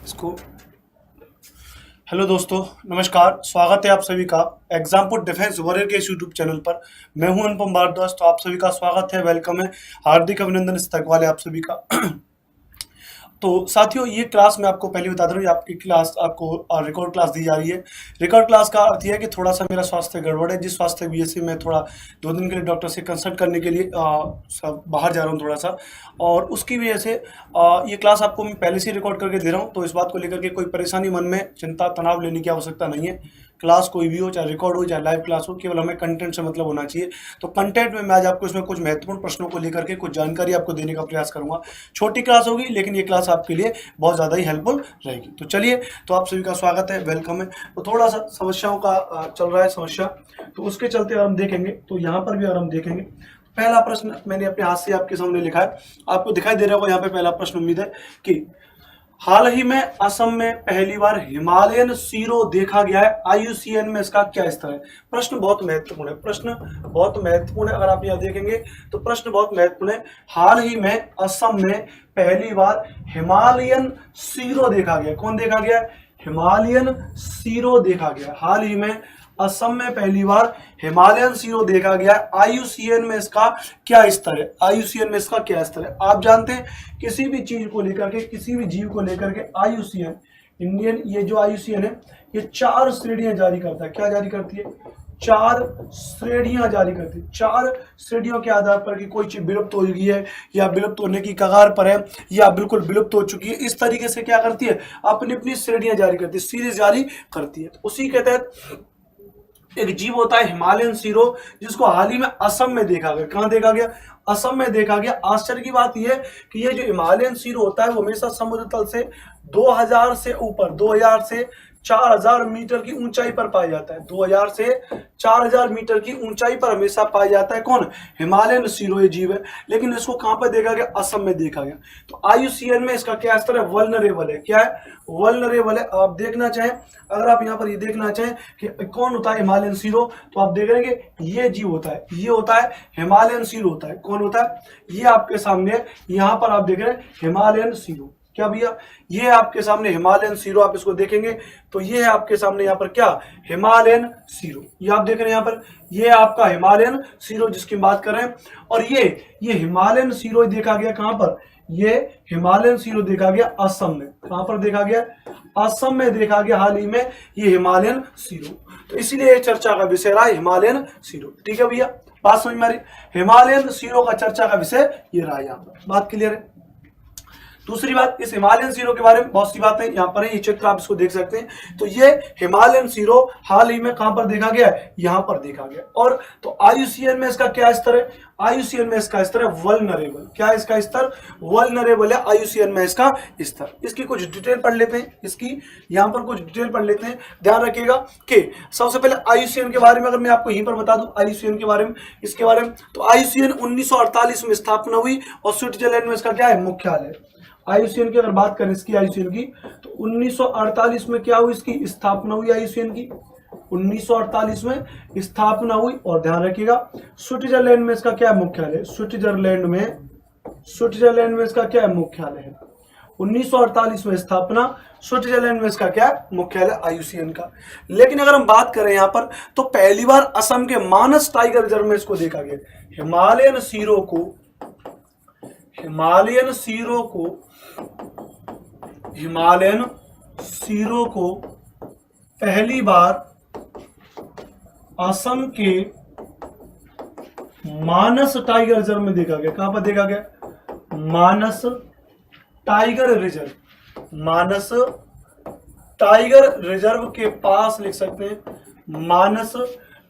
इसको हेलो दोस्तों, नमस्कार। स्वागत है आप सभी का एग्जामपुर डिफेंस वॉरियर के इस यूट्यूब चैनल पर। मैं हूं अनुपम भारद्वाज। तो आप सभी का स्वागत है, वेलकम है, हार्दिक अभिनंदन इस तक वाले आप सभी का। तो साथियों, ये क्लास मैं आपको पहले बता दे रहा हूँ, ये आपकी क्लास आपको रिकॉर्ड क्लास दी जा रही है। रिकॉर्ड क्लास का अर्थ यह है कि थोड़ा सा मेरा स्वास्थ्य गड़बड़ है, जिस स्वास्थ्य की वजह से मैं थोड़ा 2 दिन के लिए डॉक्टर से कंसल्ट करने के लिए सब बाहर जा रहा हूँ थोड़ा सा, और उसकी वजह से ये क्लास आपको मैं पहले से रिकॉर्ड करके दे रहा हूँ। तो इस बात को लेकर के कोई परेशानी मन में चिंता तनाव लेने की आवश्यकता नहीं है। क्लास कोई भी हो, चाहे रिकॉर्ड हो चाहे लाइव क्लास हो, केवल हमें कंटेंट से मतलब होना चाहिए। तो कंटेंट में मैं आज आपको इसमें कुछ महत्वपूर्ण प्रश्नों को लेकर के कुछ जानकारी आपको देने का प्रयास करूंगा। छोटी क्लास होगी, लेकिन ये क्लास आपके लिए बहुत ज़्यादा ही हेल्पफुल रहेगी। तो चलिए, तो आप सभी का स्वागत है, वेलकम है। तो थोड़ा सा समस्याओं का चल रहा है समस्या, तो उसके चलते अगर हम देखेंगे तो यहाँ पर भी अगर हम देखेंगे, पहला प्रश्न मैंने अपने हाथ से आपके सामने लिखा है, आपको दिखाई दे रहा होगा यहाँ पे पहला प्रश्न। उम्मीद है कि हाल ही में असम में पहली बार हिमालयन सीरो देखा गया है, IUCN में इसका क्या स्तर है। प्रश्न बहुत महत्वपूर्ण है, प्रश्न बहुत महत्वपूर्ण है। अगर आप यहाँ देखेंगे तो प्रश्न बहुत महत्वपूर्ण है। हाल ही में असम में पहली बार हिमालयन सीरो देखा गया। कौन देखा गया? हिमालयन सीरो देखा गया। हाल ही में असम में पहली बार हिमालयन सीरो देखा गया। IUCN में इसका क्या स्तर है? IUCN में इसका क्या स्तर है? आप जानते हैं, किसी भी चीज को लेकर के, किसी भी जीव को लेकर के IUCN, इंडियन ये जो IUCN है, ये 4 श्रेणियां जारी करता है। क्या जारी करती है? 4 श्रेणियां जारी करती है। 4 श्रेणियों के आधार पर कि कोई चीज विलुप्त हो गई है या विलुप्त होने की कगार पर है या बिल्कुल विलुप्त हो चुकी है, इस तरीके से क्या करती है? अपनी अपनी श्रेणियां जारी करती है, सीरीज जारी करती है। तो उसी के तहत एक जीव होता है हिमालयन सीरो, जिसको हाल ही में असम में देखा गया। कहां देखा गया? असम में देखा गया। आश्चर्य की बात यह है कि ये जो हिमालयन सीरो होता है वो हमेशा समुद्र तल से 2000 से ऊपर, 2000 से 4000 मीटर की ऊंचाई पर पाया जाता है। 2000 से 4000 मीटर की ऊंचाई पर हमेशा पाया जाता है। कौन? हिमालयन सीरो ये जीव है। लेकिन इसको कहां पर देखा गया? असम में देखा गया। तो IUCN में इसका क्या स्तर है? वल्नरेबल है। क्या है? वल्नरेबल है। आप देखना चाहें, अगर आप यहाँ पर ये देखना चाहें कि कौन होता है हिमालयन सीरो, तो आप देख रहे हैं कि ये जीव होता है, ये होता है हिमालयन सीरो होता है। कौन होता है? ये आपके सामने यहाँ पर आप देख रहे हैं हिमालयन सीरो। क्या भैया? ये आपके सामने हिमालयन सीरो, आप इसको देखेंगे तो ये है आपके सामने यहाँ पर क्या? Himalayan serow. ये आप देख रहे हैं यहाँ पर, ये आपका हिमालयन सीरो जिसकी बात कर रहे हैं। और ये हिमालयन सीरो देखा गया कहां पर? ये हिमालयन सीरो देखा गया असम में। कहां पर देखा गया? असम में देखा गया हाल ही में ये हिमालयन सीरो। तो इसीलिए चर्चा का विषय रहा हिमालयन सीरो। ठीक है भैया, बात समझ में आ रही? हिमालयन सीरो का चर्चा का विषय ये रहा। यहाँ पर बात क्लियर है। दूसरी बात, इस हिमालयन सीरो के बारे में बहुत सी बातें यहाँ पर है, ये चित्र आप इसको देख सकते हैं। तो ये हिमालयन सीरो हाल ही में कहां पर देखा गया? यहाँ पर देखा गया। और तो IUCN में इसका क्या स्तर है? IUCN में इसका स्तर है वल्नरेबल। क्या है इसका स्तर? वल्नरेबल है IUCN में इसका स्तर। इसकी कुछ डिटेल पढ़ लेते हैं, इसकी यहाँ पर कुछ डिटेल पढ़ लेते हैं। ध्यान रखिएगा कि सबसे पहले IUCN के बारे में अगर मैं आपको यहीं पर बता दूं, IUCN के बारे में, इसके बारे में, तो IUCN 1948 में स्थापना हुई और स्विट्जरलैंड में इसका क्या है? मुख्यालय। IUCN की अगर बात करें, इसकी IUCN की, तो 1948 में क्या हुई? इसकी स्थापना हुई IUCN की, 1948 में स्थापना हुई। और ध्यान रखिएगा, स्विट्जरलैंड में इसका क्या है? मुख्यालय। स्विट्जरलैंड में इसका क्या है? मुख्यालय है। 1948 में स्थापना, स्विट्जरलैंड में इसका क्या है? मुख्यालय IUCN का। लेकिन अगर हम बात करें यहाँ पर, तो पहली बार असम के मानस टाइगर रिजर्व में इसको देखा गया। हिमालयन सीरो को पहली बार असम के मानस टाइगर रिजर्व में देखा गया। कहां पर देखा गया? मानस टाइगर रिजर्व के पास, लिख सकते हैं मानस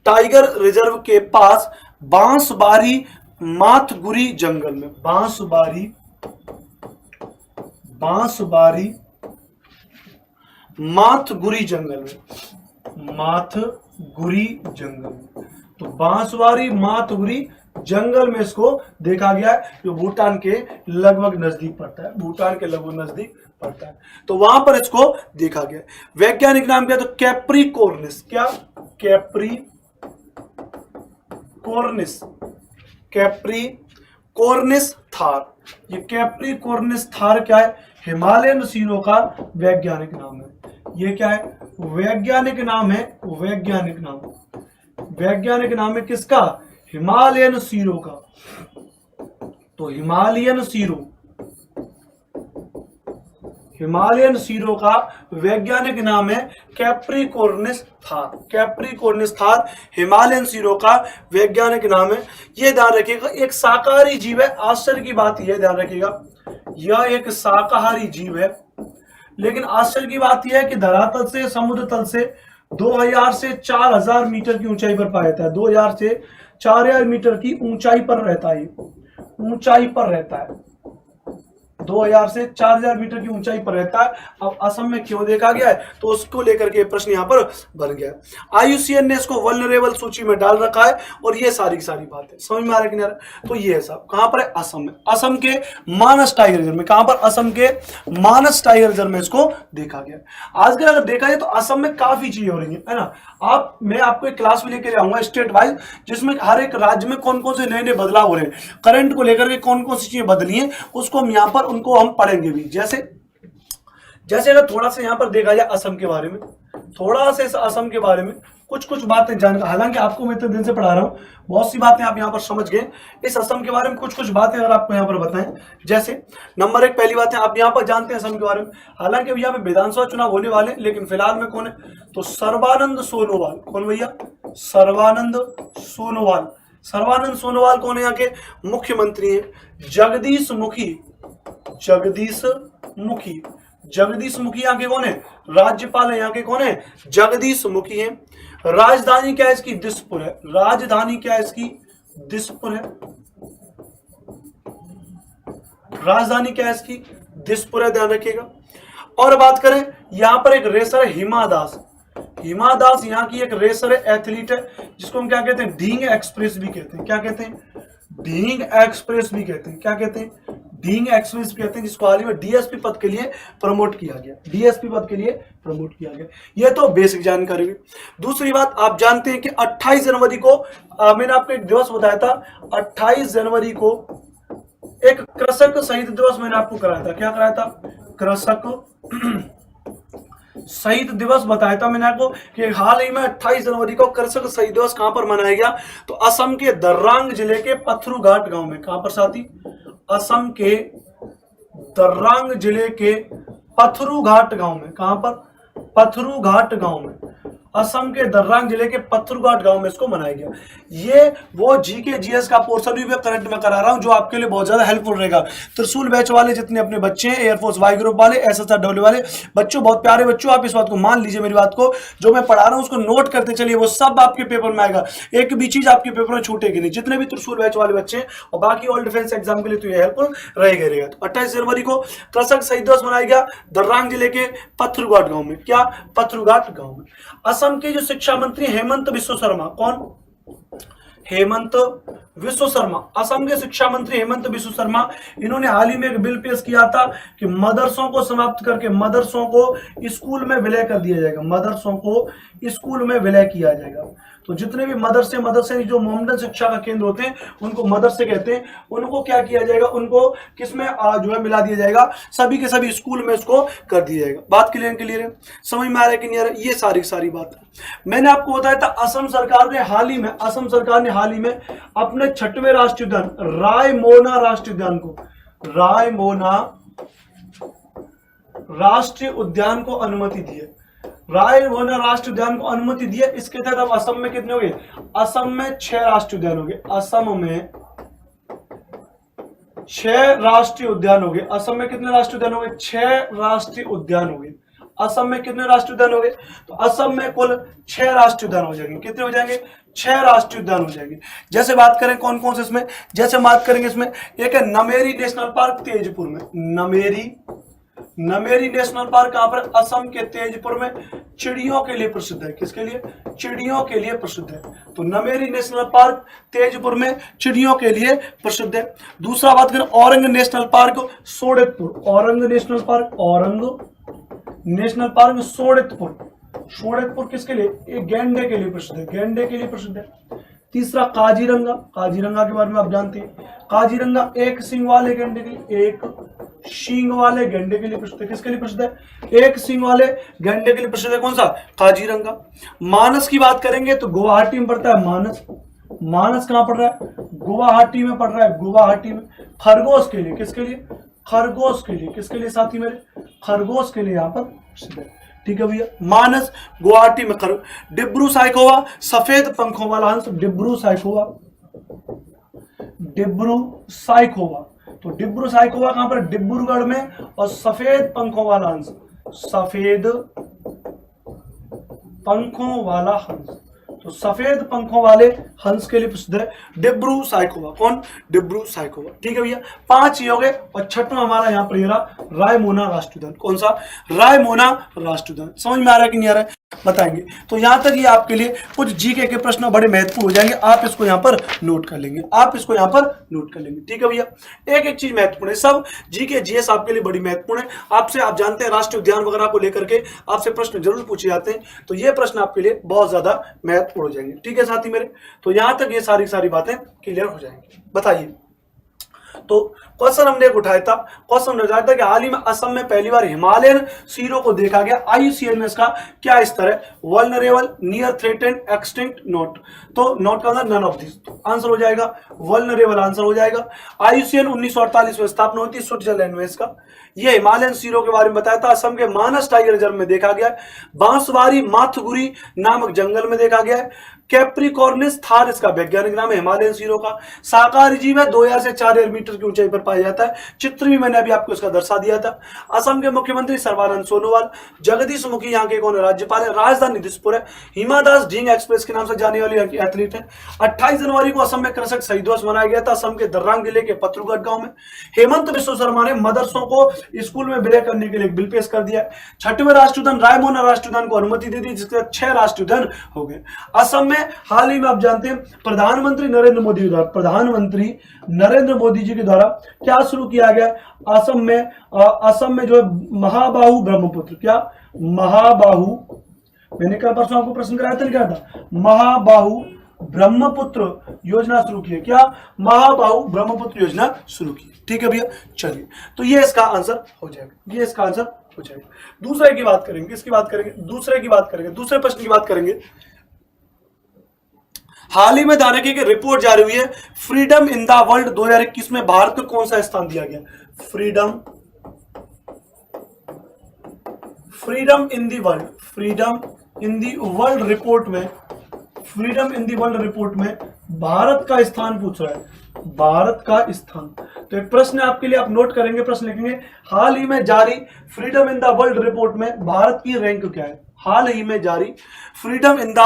टाइगर रिजर्व के पास बांसबारी माथगुरी जंगल में। बांसबारी माथगुरी जंगल में, तो बांसवारी माथगुरी जंगल में इसको देखा गया है, जो भूटान के लगभग नजदीक पड़ता है। तो वहां पर इसको देखा गया। वैज्ञानिक नाम क्या? तो कैप्रिकॉर्निस। क्या? कैप्रिकॉर्निस थार। ये कैप्रिकॉर्निस थार क्या है? हिमालयन शीरों का वैज्ञानिक नाम है। ये क्या है? वैज्ञानिक नाम है, वैज्ञानिक नाम, वैज्ञानिक नाम है किसका? हिमालयन शीरों का। तो हिमालयन शीरों, हिमालयन शीरों का वैज्ञानिक नाम है कैप्रिकॉर्निस थार। कैप्रिकॉर्निस थार हिमालयन शीरों का वैज्ञानिक नाम है। यह ध्यान रखिएगा, एक शाकाहारी जीव है। आश्चर्य की बात यह ध्यान रखिएगा, यह एक शाकाहारी जीव है, लेकिन आश्चर्य की बात यह है कि धरातल से, समुद्र तल से 2000 से 4000 मीटर की ऊंचाई पर पाया जाता है। 2000 से 4000 मीटर की ऊंचाई पर रहता है, ऊंचाई पर रहता है। 2000 से 4000 मीटर की ऊंचाई पर रहता है। अब असम में क्यों देखा गया है, तो उसको लेकर के प्रश्न यहां पर बन गया। IUCN ने इसको वल्नरेबल सूची में डाल रखा है, और ये सारी बातें समझ में आ रहा है कि नहीं? तो ये है सब कहां पर है? असम में। असम के मानस टाइगर रिजर्व में। कहां पर? असम के मानस टाइगर रिजर्व में इसको देखा गया। आज अगर देखा जाए तो असम में काफी चीजें हो रही है ना। मैं आपको एक क्लास में लेकर आऊंगा स्टेट वाइज, जिसमें हर एक राज्य में कौन कौन से नए नए बदलाव हो रहे हैं, करंट को लेकर के कौन कौन सी चीजें बदली हैं, उसको हम यहाँ पर उनको हम पढ़ेंगे भी। जैसे अगर थोड़ा सा यहाँ पर देखा जाए असम के बारे में, थोड़ा सा इस असम के बारे में कुछ बातें जानकर, हालांकि आपको मैं इतने दिन से पढ़ा रहा हूँ, बहुत सी बातें आप यहाँ पर समझ गए। इस असम के बारे में कुछ बातें अगर आपको यहाँ पर बताएं, जैसे नंबर 1 पहली बात है, आप यहाँ पर जानते हैं असम के बारे में, हालांकि अभी यहाँ पे विधानसभा चुनाव होने वाले, लेकिन फिलहाल में कौन है? तो सर्बानंद सोनोवाल। कौन भैया? सर्बानंद सोनोवाल। सर्बानंद सोनोवाल कौन है? यहाँ के मुख्यमंत्री हैं। जगदीश मुखी, जगदीश मुखी, जगदीश मुखी यहाँ के कौन है? राज्यपाल है यहाँ के। कौन है? जगदीश मुखी है। राजधानी क्या है इसकी? दिसपुर है। राजधानी क्या है इसकी? दिसपुर है। राजधानी क्या है इसकी? दिसपुर है, ध्यान रखिएगा। और बात करें, यहां पर एक रेसर है हिमा दास। हिमा दास यहाँ की एक रेसर है, एथलीट है, जिसको हम क्या कहते हैं? ढींग एक्सप्रेस भी कहते हैं। क्या कहते हैं? ढींग एक्सप्रेस भी कहते हैं। क्या कहते हैं? ढींग एक्सप्रेस कहते हैं, जिसको हाल ही में DSP पद के लिए प्रमोट किया गया। DSP पद के लिए प्रमोट किया गया। ये तो बेसिक जानकारी हुई। दूसरी बात, आप जानते हैं कि 28 जनवरी को मैंने आपको एक दिवस बताया था, 28 जनवरी को एक कृषक शहीद दिवस मैंने आपको कराया था। क्या कराया था? कृषक शहीद दिवस बताया था मैंने आपको कि हाल ही में 28 जनवरी को कृषक शहीद दिवस कहां पर मनाया गया? तो असम के दर्रांग जिले के पथरूघाट गांव में। कहां पर साथी? असम के दर्रांग जिले के पथरूघाट गांव में। कहां पर? पथरूघाट गांव में। असम के दर्रांग जिले के पथरूघाट गांव में इसको मनाया गया। ये वो GK GS का पोर्शन भी मैं करंट में करा रहा हूं, जो आपके लिए बहुत ज्यादा हेल्पफुल रहेगा। त्रिशूल बैच वाले जितने अपने बच्चे हैं, एयरफोर्स वाई ग्रुप वाले, SSR वाले बच्चों, बहुत प्यारे बच्चों, आप इस बात को मान लीजिए, मेरी बात को, जो मैं पढ़ा रहा हूं उसको नोट करते चलिए, वो सब आपके पेपर में आएगा। एक भी चीज आपके पेपर में छूटेगी नहीं, जितने भी त्रिशूल बैच वाले बच्चे हैं, और बाकी ऑल डिफेंस एग्जाम के लिए तो ये हेल्पफुल रहेगा। तो 28 जनवरी को कृषक शहीद दिवस मनाया गया दर्रांग जिले के पथरूघाट गांव में। क्या? पथरूघाट गांव में। असम के जो शिक्षा मंत्री हेमंत बिस्व शर्मा, कौन? हेमंत बिस्व शर्मा, असम के शिक्षा मंत्री हेमंत बिस्व शर्मा, इन्होंने हाल ही में एक बिल पेश किया था कि मदरसों को समाप्त करके मदरसों को स्कूल में विलय कर दिया जाएगा। मदरसों को स्कूल में विलय किया जाएगा। तो जितने भी मदरसे जो मोहम्मदन शिक्षा का केंद्र होते हैं, उनको मदरसे कहते हैं, उनको क्या किया जाएगा? उनको किसमें जो है मिला दिया जाएगा? सभी के सभी स्कूल में इसको कर दिया जाएगा। बात क्लियर है? समझ में आ रहा है कि नहीं आ रहा है? ये सारी बात मैंने आपको बताया था। असम सरकार ने हाल ही में अपने 6वें राष्ट्रीय उद्यान रायमोना राष्ट्रीय उद्यान को, रायमोना राष्ट्रीय उद्यान को अनुमति दी है। रायमोना राष्ट्रीय उद्यान को अनुमति दी है। इसके तहत अब असम में कितने हो गए? असम में 6 राष्ट्रीय उद्यान हो गए। असम में 6 राष्ट्रीय उद्यान हो गए। असम में कितने राष्ट्रीय उद्यान हो गए? 6 राष्ट्रीय उद्यान हो गए। असम में कितने राष्ट्रीय उद्यान हो गए? तो असम में कुल 6 राष्ट्रीय उद्यान हो जाएंगे। कितने हो जाएंगे? 6 राष्ट्रीय उद्यान हो जाएंगे। जैसे बात करें कौन कौन से इसमें, जैसे बात करेंगे इसमें, एक है नमेरी नेशनल पार्क तेजपुर में। नमेरी नेशनल पार्क कहां पर? असम के तेजपुर में। चिड़ियों के लिए प्रसिद्ध है। किसके लिए? चिड़ियों के लिए प्रसिद्ध है। तो नमेरी नेशनल पार्क तेजपुर में चिड़ियों के लिए प्रसिद्ध है। दूसरा बात करें Orang national park Sonitpur. Orang national park Sonitpur किसके लिए? एक गैंडे के लिए प्रसिद्ध है। गैंडे के लिए प्रसिद्ध है। तीसरा काजीरंगा के बारे में आप जानते हैं। काजीरंगा एक सिंग वाले गैंडे के लिए, एक सींग वाले गैंडे के लिए प्रसिद्ध है। किसके लिए प्रसिद्ध है? एक सींग वाले गैंडे के लिए प्रसिद्ध है। कौन सा? काजीरंगा। मानस की बात करेंगे तो गुवाहाटी में पड़ता है मानस। मानस कहां पड़ रहा है? गुवाहाटी में पड़ रहा है, गुवाहाटी में। खरगोश के लिए, किसके लिए? खरगोश के लिए। किसके लिए साथी मेरे? खरगोश के लिए यहां पर प्रसिद्ध है। ठीक है भैया, मानस गुवाहाटी में। डिब्रू साइखोवा सफेद पंखों वाला हंस। डिब्रू साइखोवा, डिब्रू साइखोवा। तो डिब्रू साइखोवा कहां पर? डिब्रूगढ़ में। और सफेद पंखों वाला हंस, सफेद पंखों वाला हंस, तो सफेद पंखों वाले हंस के लिए प्रसिद्ध है डिब्रू साइखोवा। कौन? डिब्रू साइखोवा। ठीक है भैया, 5 ये हो गए। और छठवां हमारा यहां पर ये रहा रायमोना राष्ट्रउद्यान। कौन सा? रायमोना राष्ट्रउद्यान। समझ में आ रहा है कि नहीं आ रहा है? बताएंगे। तो यहां तक ये आपके लिए कुछ जीके के प्रश्न बड़े महत्वपूर्ण हो जाएंगे। आप इसको यहां पर नोट कर लेंगे, आप इसको यहां पर नोट कर लेंगे। ठीक है भैया, एक एक चीज महत्वपूर्ण है। सब जीके जीएस आपके लिए बड़ी महत्वपूर्ण है। आपसे, आप जानते हैं, राष्ट्रीय उद्यान वगैरह को लेकर के आपसे प्रश्न जरूर पूछे जाते हैं। तो ये प्रश्न आपके लिए बहुत ज्यादा महत्वपूर्ण हो जाएंगे। ठीक है साथी मेरे, तो यहां तक ये सारी बातें क्लियर हो जाएंगी। बताइए, तो क्वेश्चन हमने एक उठाया था, क्वेश्चन उठाया था कि हाल ही में असम में पहली बार हिमालयन शेरों को देखा गया। IUCN में इसका क्या स्तर है? Vulnerable, near threatened, extinct, not. तो नॉट का मतलब नन ऑफ दिस, तो आंसर हो जाएगा वल्नरेबल, आंसर हो जाएगा। IUCN 1948 में स्थापना हुई थी, स्विट्जरलैंड में इसका। यह हिमालयन शेरों के बारे में बताया था। असम के मानस टाइगर रिजर्व में देखा गया है। बांसवारी माथुगुरी नामक जंगल में देखा गया है। कैप्रिकॉर्निस थार इसका वैज्ञानिक नाम है हिमालयन शेरों का। शाकाहारी जीव है, 2000 से 4000 मीटर की ऊंचाई पर पाया जाता है। चित्र भी मैंने अभी आपको इसका दर्शा दिया था। असम के मुख्यमंत्री सर्बानंद सोनोवाल। जगदीश मुखी यहाँ के कौन राज्यपाल है? राजधानी दिसपुर है। हिमा दास ढींग एक्सप्रेस के नाम से जाने वाली एथलीट है। 28 जनवरी को असम में कृषक शहीद दिवस मनाया गया था, असम के दर्रांग जिले के पत्रुगढ़ गांव में। हेमंत बिश्व शर्मा ने मदरसों को स्कूल में विलय करने के लिए एक बिल पेश कर दिया है। 6वें राष्ट्रउद्यान रायमोना राष्ट्रउद्यान को अनुमति दे दी, जिसके 6 राष्ट्रउद्यान हो गए। असम में हाल ही में आप जानते हैं प्रधानमंत्री नरेंद्र मोदी के द्वारा, प्रधानमंत्री नरेंद्र मोदी जी के द्वारा क्या शुरू किया गया? असम में जो है महाबाहु ब्रह्मपुत्र, क्या महाबाहु, मैंने कल परसों आपको प्रश्न कराया था, क्या था? महाबाहु ब्रह्मपुत्र योजना शुरू की है। क्या? महाबाहु ब्रह्मपुत्र योजना शुरू की। ठीक है भैया, चलिए, तो ये इसका आंसर हो जाएगा, ये इसका आंसर हो जाएगा। दूसरे की बात करेंगे, किसकी बात करेंगे? दूसरे की बात करेंगे, दूसरे प्रश्न की बात करेंगे। हाल ही में ध्यान रखिए कि रिपोर्ट जारी हुई है, फ्रीडम इन द वर्ल्ड 2021 में भारत को कौन सा स्थान दिया गया? Freedom in the world, freedom in the world report में, freedom in the world report में भारत का स्थान पूछ रहा है, भारत का स्थान। तो एक प्रश्न आपके लिए, आप नोट करेंगे, प्रश्न लिखेंगे, हाल ही में जारी freedom in the world report में भारत की रैंक क्या है? हाल ही में जारी freedom in the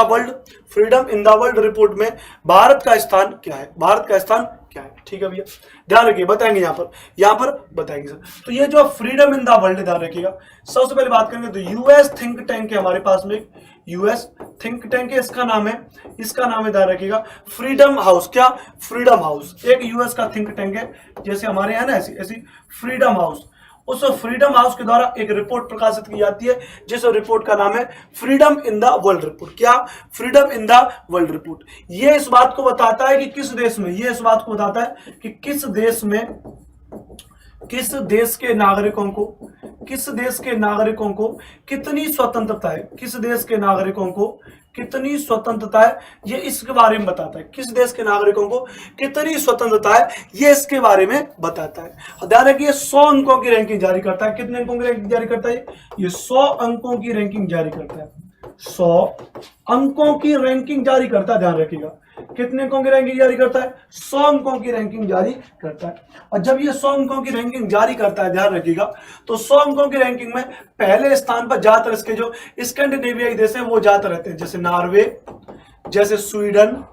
world report में भारत का स्थान क्या है? भारत का स्थान क्या है? ठीक है भैया, ध्यान रखिए, बताएंगे यहां पर बताएंगे सर। तो ये जो फ्रीडम इन द वर्ल्ड, ध्यान रखिएगा। सबसे पहले बात करेंगे तो यूएस थिंक टैंक है हमारे पास में, यूएस थिंक टैंक है, इसका नाम है, ध्यान रखिएगा फ्रीडम हाउस। क्या? फ्रीडम हाउस एक यूएस का थिंक टैंक है, जैसे हमारे यहाँ ना ऐसी फ्रीडम हाउस। उस फ्रीडम हाउस के द्वारा एक रिपोर्ट प्रकाशित की जाती है, जिस रिपोर्ट का नाम है freedom in the world report. क्या? Freedom in the world report. ये इस बात को बताता है कि किस देश में, ये इस बात को बताता है कि किस देश के नागरिकों को कितनी स्वतंत्रता है, किस देश के नागरिकों को कितनी स्वतंत्रता है, ये इसके बारे में बताता है। किस देश के नागरिकों को कितनी स्वतंत्रता है, ये इसके बारे में बताता है। ध्यान रखिए, 100 अंकों की रैंकिंग जारी करता है। कितने अंकों की रैंकिंग जारी करता है? ये 100 अंकों की रैंकिंग जारी करता है, 100 अंकों की रैंकिंग जारी करता है। ध्यान रखिएगा, कितने अंकों की रैंकिंग जारी करता है? 100 अंकों की रैंकिंग जारी करता है। और जब ये 100 अंकों की रैंकिंग जारी करता है, ध्यान रखिएगा, तो 100 अंकों की रैंकिंग में पहले स्थान पर ज्यादातर इसके जो स्कैंडिनेवियाई देश हैं वो ज्यादातर रहते हैं, जैसे नॉर्वे, जैसे स्वीडन,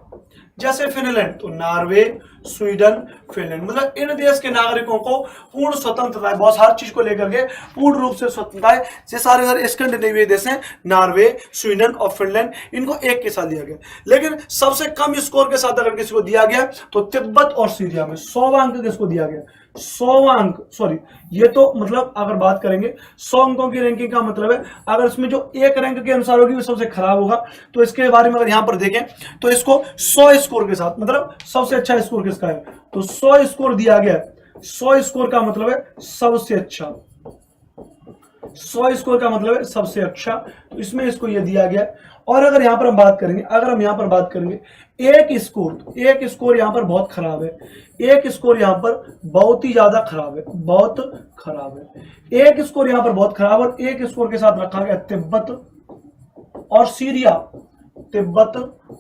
जैसे फिनलैंड। तो नॉर्वे, स्वीडन, फिनलैंड, मतलब इन देश के नागरिकों को पूर्ण स्वतंत्रता है, बहुत हर चीज को लेकर के पूर्ण रूप से स्वतंत्रता है। ये सारे स्कैंडिनेवियाई देश हैं, नॉर्वे, स्वीडन और फिनलैंड, इनको एक के साथ दिया गया। लेकिन सबसे कम स्कोर के साथ अगर किसी को दिया गया तो तिब्बत और सीरिया में 100 अंक किसको दिया गया? 100 अंक, सॉरी, ये तो मतलब अगर बात करेंगे 100 अंकों की रैंकिंग का मतलब है, अगर इसमें जो एक रैंक के अनुसार होगी वो सबसे खराब होगा। तो इसके बारे में अगर यहां पर देखें तो इसको 100 स्कोर के साथ, मतलब सबसे अच्छा स्कोर किसका है, तो 100 स्कोर दिया गया, 100 स्कोर का मतलब है सबसे अच्छा, 100 स्कोर का मतलब है सबसे अच्छा, तो इसमें इसको ये दिया गया है। और अगर यहां पर हम बात करेंगे, अगर हम यहां पर बात करेंगे एक स्कोर, तो एक स्कोर यहां पर बहुत खराब है, एक स्कोर यहां पर बहुत ही ज्यादा खराब है, बहुत खराब है। एक स्कोर यहां पर बहुत खराब, और एक स्कोर के साथ रखा गया तिब्बत और सीरिया, तिब्बत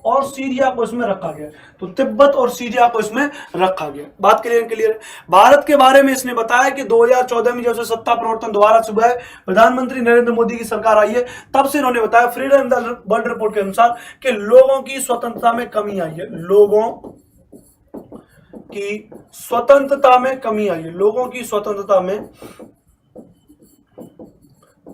और सीरिया को इसमें रखा गया, तो तिब्बत और सीरिया को इसमें रखा गया। बात क्लियर क्लियर है। भारत के बारे में इसने बताया कि 2014 में जब से सत्ता परिवर्तन दोबारा सुबह है, प्रधानमंत्री नरेंद्र मोदी की सरकार आई है, तब से इन्होंने बताया freedom in the world report के अनुसार कि लोगों की स्वतंत्रता में कमी आई है, लोगों की स्वतंत्रता में कमी आई है, लोगों की स्वतंत्रता में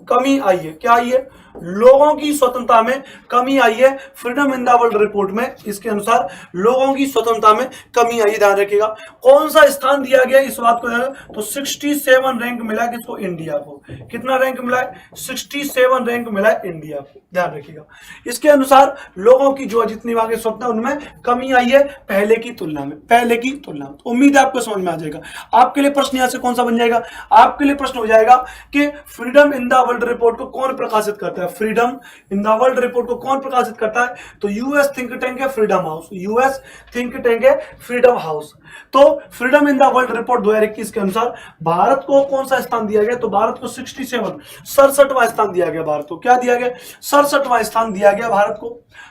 कमी आई है। क्या आई है? लोगों की स्वतंत्रता में कमी आई है। Freedom in the world report में इसके अनुसार लोगों की स्वतंत्रता में कमी आई है, ध्यान रखिएगा। कौन सा स्थान दिया गया इस बात को, तो 67 रैंक मिला है किसको? इंडिया को। कितना रैंक मिला है? 67 रैंक मिला है इंडिया को, ध्यान रखिएगा। इसके अनुसार लोगों की जो जितनी वहां स्वतंत्रता उनमें कमी आई है पहले की तुलना में, पहले की तुलना में। तो उम्मीद है आपको समझ में आ जाएगा। आपके लिए प्रश्न यहां से कौन सा बन जाएगा? आपके लिए प्रश्न हो जाएगा कि freedom in the world report को कौन प्रकाशित करता है? Freedom in the world report को कौन प्रकाशित करता है? तो यूएस थिंक टैंक है freedom house, US think tank है फ्रीडम हाउस। तो freedom in the world report 2021 के अनुसार भारत को कौन सा स्थान दिया गया? तो भारत को 67वां स्थान दिया गया। भारत को क्या दिया गया? 67वां स्थान दिया गया भारत को।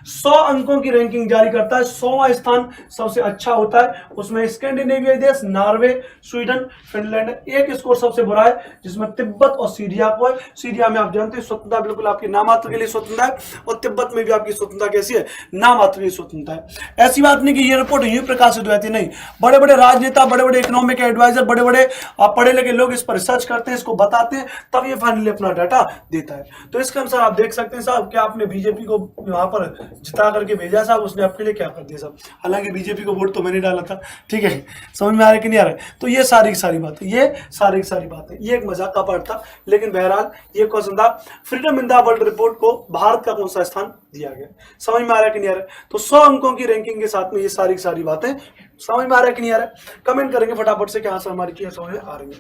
100 अंकों की रैंकिंग जारी करता है, 100वां स्थान सबसे अच्छा होता है, उसमें स्कैंडिनेविया देश, नॉर्वे, स्वीडन, फिनलैंड। एक स्कोर सबसे बुरा है जिसमें तिब्बत और सीरिया को है। सीरिया में आप जानते हैं स्वतंत्रता बिल्कुल आपकी नामात्र के लिए स्वतंत्रता है, और तिब्बत में भी आपकी स्वतंत्रता कैसी है? नामात्र की स्वतंत्रता है। ऐसी बात नहीं कि ये रिपोर्ट यूं प्रकाशित हुई थी, नहीं। बड़े बड़े राजनेता, बड़े बड़े इकोनॉमिक एडवाइजर, बड़े बड़े पढ़े लिखे लोग इस पर रिसर्च करते हैं, इसको बताते हैं, तब ये फाइनली अपना डाटा देता है। तो इसके अनुसार आप देख सकते हैं साहब कि आपने बीजेपी को वहां पर जिता करके भेजा साहब, उसने आपके लिए क्या कर दिया साहब। हालांकि बीजेपी को वोट तो मैंने डाला था, ठीक है, समझ में आ रहा है कि नहीं आ रहा है? तो ये सारी की सारी बात है, ये सारी की सारी बात है, ये एक मजाक का पार्ट था, लेकिन बहरहाल ये क्वेश्चन था freedom in the world report को भारत का कौन सा स्थान दिया गया। समझ में आ रहा है कि नहीं आ रहा है? तो 100 अंकों की रैंकिंग के साथ में ये सारी की सारी बातें समझ में आ रहा है कि नहीं आ रहा है? कमेंट करेंगे फटाफट से कि हाँ सर हमारी चीजें समझ में आ रही है।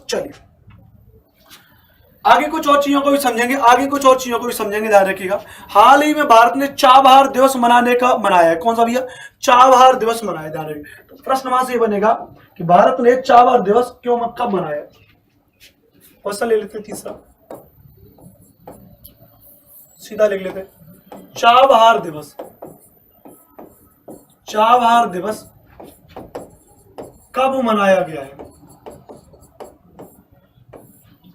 चलिए आगे कुछ और चीजों को भी समझेंगे, आगे कुछ और चीजों को भी समझेंगे, ध्यान रखिएगा। हाल ही में भारत ने चाबहार दिवस मनाया है। कौन सा भैया? चाबहार दिवस मनाया, ध्यान रखिए। तो प्रश्न वहां से ये बनेगा कि भारत ने चाबहार दिवस क्यों, कब मनाया? क्वेश्चन ले लेते, तीसरा सीधा लिख लेते। चाबहार दिवस, चाबहार दिवस कब मनाया गया है?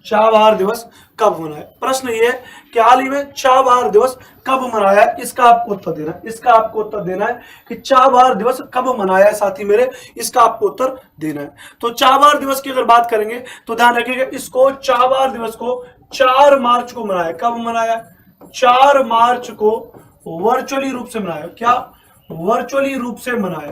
चाबहार दिवस कब मनाया है? प्रश्न ये है कि हाल ही में चाबहार दिवस कब मनाया है, इसका आपको उत्तर देना है। इसका आपको उत्तर देना है कि चाबहार दिवस कब मनाया है साथी मेरे, इसका आपको उत्तर देना है। तो चाबहार दिवस की अगर बात करेंगे तो ध्यान रखिएगा, इसको चाबहार दिवस को 4 मार्च को मनाया। कब मनाया? 4 मार्च को वर्चुअली रूप से मनाया। क्या? वर्चुअली रूप से मनाया।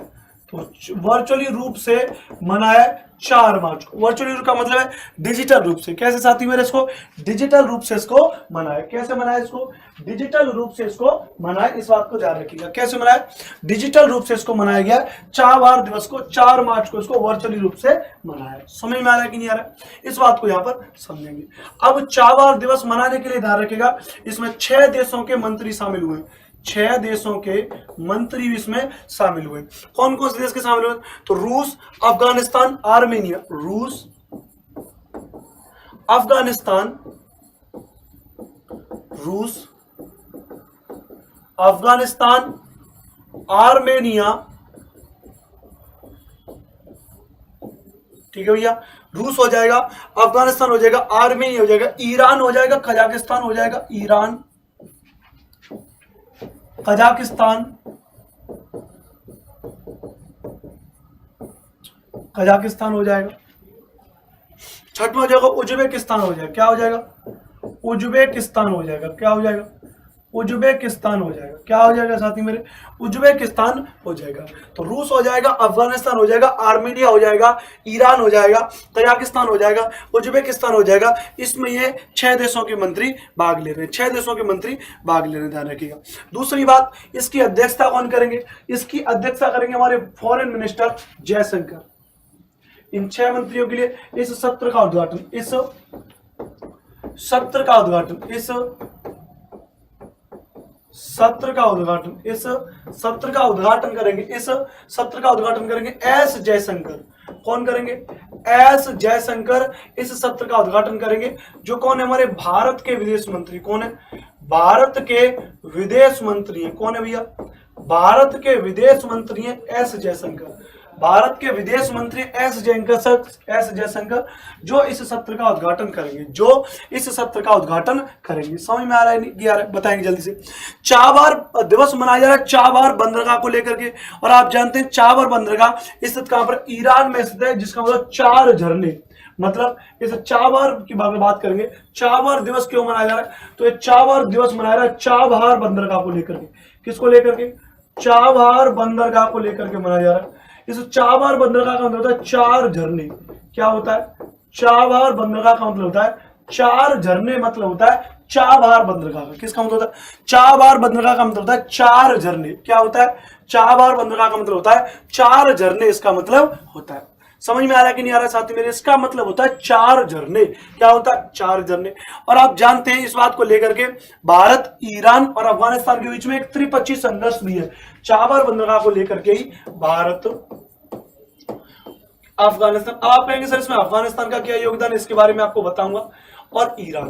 तो वर्चुअली रूप से मनाया 4 मार्च को। वर्चुअली रूप का मतलब है डिजिटल रूप से। कैसे साथी मेरे? इसको डिजिटल रूप से इसको मनाया। कैसे मनाया? इसको डिजिटल रूप से इसको मनाया। इस बात को ध्यान रखिएगा, कैसे मनाया? डिजिटल रूप से इसको मनाया गया। चाबहार दिवस को 4 मार्च को इसको वर्चुअली रूप से मनाया। समझ में आ रहा है कि नहीं आ रहा है? इस बात को यहां पर समझेंगे। अब चाबहार दिवस मनाने के लिए ध्यान रखिएगा, इसमें 6 देशों के मंत्री शामिल हुए। 6 देशों के मंत्री इसमें शामिल हुए। कौन कौन से देश के शामिल हुए? तो रूस, अफगानिस्तान, आर्मेनिया। रूस, अफगानिस्तान, रूस, अफगानिस्तान, आर्मेनिया, ठीक है भैया। रूस हो जाएगा, अफगानिस्तान हो जाएगा, आर्मेनिया हो जाएगा, ईरान हो जाएगा, कजाकिस्तान हो जाएगा, ईरान, कजाकिस्तान, कजाकिस्तान हो जाएगा। छठवां हो जाएगा उज्बेकिस्तान हो जाएगा। क्या हो जाएगा? उज्बेकिस्तान हो जाएगा। क्या हो जाएगा? उज्बेकिस्तान हो जाएगा। क्या हो जाएगा साथी मेरे? उज्बेकिस्तान हो जाएगा। तो रूस हो जाएगा, अफगानिस्तान हो जाएगा, आर्मेनिया हो जाएगा, ईरान हो जाएगा, कजाकिस्तान हो जाएगा, उज्बेकिस्तान हो जाएगा। इसमें ये 6 देशों के मंत्री भाग ले रहे हैं। 6 देशों के मंत्री भाग ले रहे हैं, ध्यान रखिएगा। दूसरी बात, इसकी अध्यक्षता कौन करेंगे? इसकी अध्यक्षता करेंगे हमारे फॉरेन मिनिस्टर जयशंकर। इन 6 मंत्रियों के लिए इस सत्र का उद्घाटन, इस सत्र का उद्घाटन, इस सत्र का उद्घाटन, इस सत्र का उद्घाटन करेंगे, इस सत्र का उद्घाटन करेंगे एस जयशंकर। कौन करेंगे? एस जयशंकर इस सत्र का उद्घाटन करेंगे। जो कौन है? हमारे भारत के विदेश मंत्री। कौन है? भारत के विदेश मंत्री है। कौन है भैया? भारत के विदेश मंत्री हैं एस जयशंकर। भारत के विदेश मंत्री एस जयशंकर जो इस सत्र का उद्घाटन करेंगे, जो इस सत्र का उद्घाटन करेंगे। समझ में आ रहा है नहीं? आ रहा है? बताएंगे जल्दी से। चाबार दिवस मनाया जा रहा है चाबार बंदरगाह को लेकर के, और आप जानते हैं चाबार बंदरगाह स्थित कहां पर? ईरान में स्थित है, जिसका मतलब 4 झरने। मतलब इस चाबार की बात करेंगे, चाबार दिवस क्यों मनाया जा रहा है? तो ये चाबार दिवस मनाया जा रहा है चाबहार बंदरगाह को लेकर के। किसको लेकर के? चाबहार बंदरगाह को लेकर के मनाया जा रहा है। इस चाबहार बंदरगाह का मतलब होता है 4 झरने। क्या होता है? चाबहार बंदरगाह का मतलब होता है 4 झरने, मतलब होता है चाबहार बंदरगाह का। किसका मतलब होता है? चाबहार बंदरगाह का मतलब होता है 4 झरने। क्या होता है? चाबहार बंदरगाह का मतलब होता है 4 झरने, इसका मतलब होता है। समझ में आ रहा है कि नहीं आ रहा है साथी मेरे? इसका मतलब होता है 4 झरने। क्या होता है? 4 झरने। और आप जानते हैं इस बात को लेकर के भारत, ईरान और अफगानिस्तान के बीच में एक त्रिपक्षीय संघर्ष भी है। चाबहार बंदरगाह को लेकर के ही भारत, अफगानिस्तान। आप कहेंगे सर इसमें अफगानिस्तान का क्या योगदान है? इसके बारे में आपको बताऊंगा। और ईरान,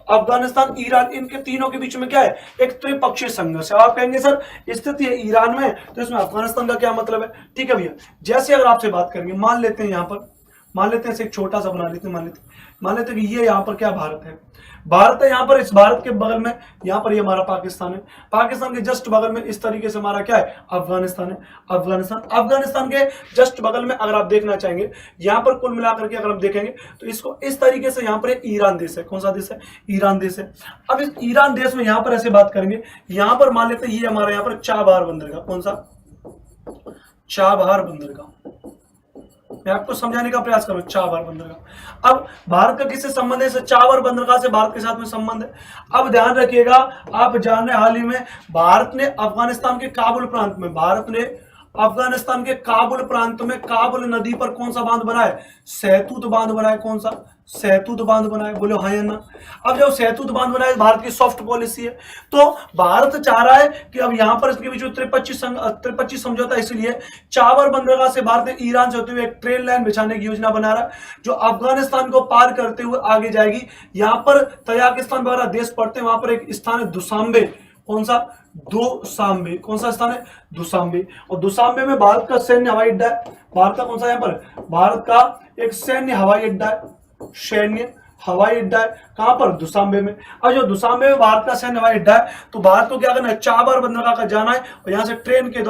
अफगानिस्तान, ईरान, इनके तीनों के बीच में क्या है? एक त्रिपक्षीय संघर्ष है। आप कहेंगे सर स्थिति है ईरान में, तो इसमें अफगानिस्तान का क्या मतलब है? ठीक है भैया, जैसे अगर आपसे बात करेंगे, मान लेते हैं यहां पर, मान लेते हैं एक छोटा सा बना लेते हैं, मान लेते हैं कि ये यहाँ पर क्या भारत है, भारत है यहाँ पर। इस भारत के बगल में यहाँ पर ये हमारा पाकिस्तान है, पाकिस्तान के जस्ट बगल में इस तरीके से हमारा क्या है? अफगानिस्तान है। अफगानिस्तान के जस्ट बगल में अगर आप देखना चाहेंगे, यहाँ पर कुल मिलाकर के अगर हम देखेंगे तो इसको इस तरीके से यहाँ पर ईरान देश है। कौन सा देश है? ईरान देश है। अब इस ईरान देश में यहाँ पर ऐसे बात करेंगे, यहाँ पर मान लेते हैं ये हमारा यहाँ पर चाबहार बंदरगाह। कौन सा? चाबहार बंदरगाह। मैं आपको समझाने का प्रयास करूं। चाबहार बंदरगाह, अब भारत का किससे संबंध है? चाबहार बंदरगाह से भारत के साथ में संबंध है। अब ध्यान रखिएगा, आप जान रहे हाल ही में भारत ने अफगानिस्तान के काबुल प्रांत में, भारत ने अफगानिस्तान के काबुल प्रांत में काबुल नदी पर कौन सा बांध बनाया? सहतूत बांध बनाया। कौन सा? सहतूत बांध बनाया। बोलो हाँ या ना? अब जब सहतूत बांध बनाया, भारत की सॉफ्ट पॉलिसी है, तो भारत चाह रहा है कि अब यहां पर इसके बीच में त्रिपक्षीय समझौता, इसलिए चाबहार बंदरगाह से भारत ने ईरान से होते हुए एक ट्रेन लाइन बिछाने की योजना बना रहा है, जो अफगानिस्तान को पार करते हुए आगे जाएगी। यहां पर तजाकिस्तान वगैरह देश पड़ते हैं, वहां पर एक स्थान है दुशांबे। कौन सा? दुशांबे। कौन सा स्थान है? दुशांबे। और दुशांबे में भारत का सैन्य हवाई अड्डा है। भारत का कौन सा? यहाँ पर भारत का एक सैन्य हवाई अड्डा है, सैन्य हवाई अड्डा है। कहां पर? दुशांबे में। और जो दुशांबे में भारत का सैन्य हवाई अड्डा है, तो भारत को क्या करना है? चाबहार बंदरगाह का जाना है, और यहां से ट्रेन के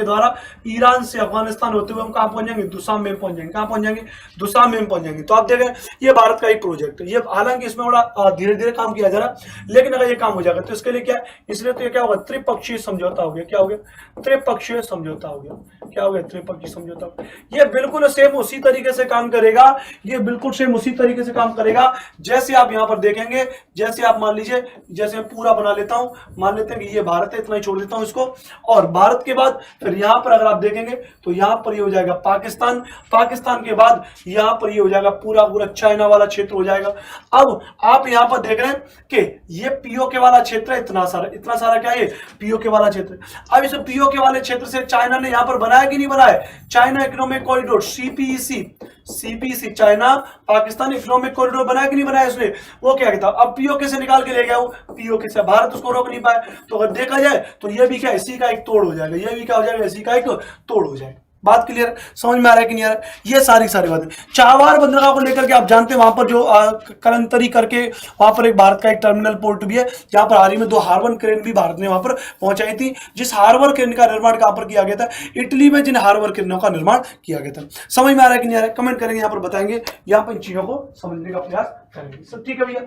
द्वारा ईरान से अफगानिस्तान होते हुए हम कहां पहुंच जाएंगे? दुशांबे में पहुंच जाएंगे। कहां पहुंच जाएंगे? दुशांबे में पहुंच जाएंगे। तो आप देखें, ये भारत का ही प्रोजेक्ट है। ये हालांकि इसमें बड़ा धीरे धीरे काम किया जा रहा है, लेकिन अगर ये काम हो जाएगा तो इसके लिए क्या है? इसलिए तो ये क्या होगा? त्रिपक्षीय समझौता हो गया। क्या हो गया? त्रिपक्षीय समझौता हो गया। क्या हो गया? त्रिपक्षीय समझौता। ये बिल्कुल सेम उसी तरीके से काम करेगा, ये बिल्कुल सेम उसी तरीके से काम करेगा जैसे आप यहां पर देखेंगे। जैसे आप मान लीजिए, जैसे मैं पूरा बना लेता हूं, मान लेते हैं कि ये भारत है, इतना ही छोड़ देता हूं इसको, और भारत के बाद फिर यहां पर अगर आप देखेंगे तो यहां पर ये हो जाएगा पाकिस्तान, पाकिस्तान के बाद यहां पर ये हो जाएगा पूरा पूरा चाइना वाला क्षेत्र हो जाएगा। अब आप यहां पर देख रहे हैं कि ये पीओके वाला क्षेत्र है, इतना सारा क्या है? पीओके वाला क्षेत्र। अब इस पीओके वाले क्षेत्र से चाइना ने यहां पर बनाया कि नहीं बनाया? China economic corridor, CPEC, China Pakistan economic corridor बनाया कि नहीं बनाया इसने? वो क्या कहता? अब पीओके से निकाल के ले गया, वो पीओके से भारत उसको रोक नहीं पाया। तो अगर देखा जाए तो ये भी क्या? इसी का एक तोड़ हो जाएगा, ये भी क्या हो जाएगा? इसी का एक तोड़ हो जाएगा। बात क्लियर? समझ में आ रहा है कि नहीं आ रहा है? ये सारी बातें चाबहार बंदरगाह को लेकर के आप जानते हैं, वहां पर जो कलंतरी करके वहां पर एक भारत का एक टर्मिनल पोर्ट भी है, जहां पर हाल ही में 2 हार्बर क्रेन भी भारत ने वहां पर पहुंचाई थी। जिस हार्बर क्रेन का निर्माण कहां पर किया गया था? इटली में जिन हार्बर क्रेनों का निर्माण किया गया था। समझ में आ रहा है कि नहीं आ रहा है? कमेंट करेंगे, यहां पर बताएंगे, यहां पर इन चीजों को समझने का प्रयास करेंगे। सब ठीक है भैया?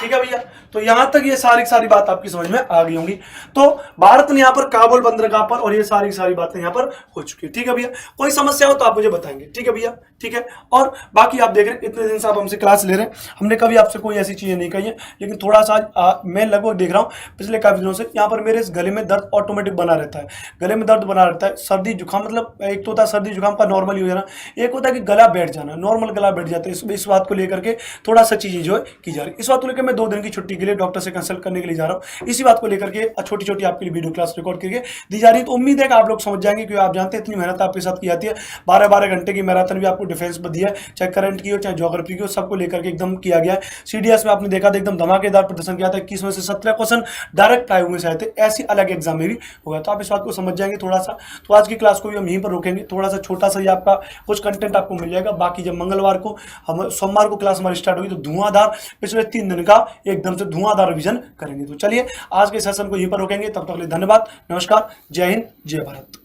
ठीक है भैया। तो यहां तक ये सारी सारी बात आपकी समझ में आ गई होंगी। तो भारत ने यहां पर काबुल बंदरगाह पर, और ये सारी सारी बातें यहां पर हो चुकी है। ठीक है भैया, कोई समस्या हो तो आप मुझे बताएंगे। ठीक है भैया, ठीक है। और बाकी आप देख रहे हैं इतने दिन से आप हमसे क्लास ले रहे हैं, हमने कभी आपसे कोई ऐसी चीजें नहीं कही है, लेकिन थोड़ा सा मैं लगभग देख रहा हूँ पिछले काफी दिनों से यहाँ पर मेरे इस गले में दर्द ऑटोमेटिक बना रहता है, गले में दर्द बना रहता है। सर्दी जुकाम, मतलब एक तो होता है सर्दी जुकाम का नॉर्मली हो जाना, एक होता है कि गला बैठ जाना, नॉर्मल गला बैठ जाता है। इस बात को लेकर के थोड़ा सा चीजें जो है की जा रही है। इस बात को लेकर मैं 2 दिन की छुट्टी के लिए डॉक्टर से कंसल्ट करने के लिए जा रहा हूँ। इसी बात को लेकर के छोटी छोटी आपके लिए वीडियो क्लास रिकॉर्ड करके दी जा रही है। तो उम्मीद है कि आप लोग समझ जाएंगे, क्योंकि आप जानते हैं इतनी मेहनत आपके साथ की जाती है। 12-12 घंटे की मैराथन भी आपको डिफेंस पर दिया है, चाहे करंट की हो चाहे ज्योग्राफी की हो, सबको लेकर के एकदम किया गया है। सीडीएस में आपने देखा था एकदम धमाकेदार प्रदर्शन किया था, 21 में से 17 क्वेश्चन डायरेक्ट आए हुए से आए थे। ऐसी अलग एग्जाम में भी होगा, तो आप इस बात को समझ जाएंगे थोड़ा सा। तो आज की क्लास को भी हम यहीं पर रोकेंगे, थोड़ा सा छोटा सा ही आपका कुछ कंटेंट आपको मिल जाएगा। बाकी जब मंगलवार को हम सोमवार को क्लास हमारी स्टार्ट होगी तो धुआंधार पिछले 3 दिन का एकदम से धुआंधार रिवीजन करेंगे। तो चलिए आज के सेशन को यहीं पर रोकेंगे, तब तक के लिए धन्यवाद, नमस्कार, जय हिंद, जय भारत।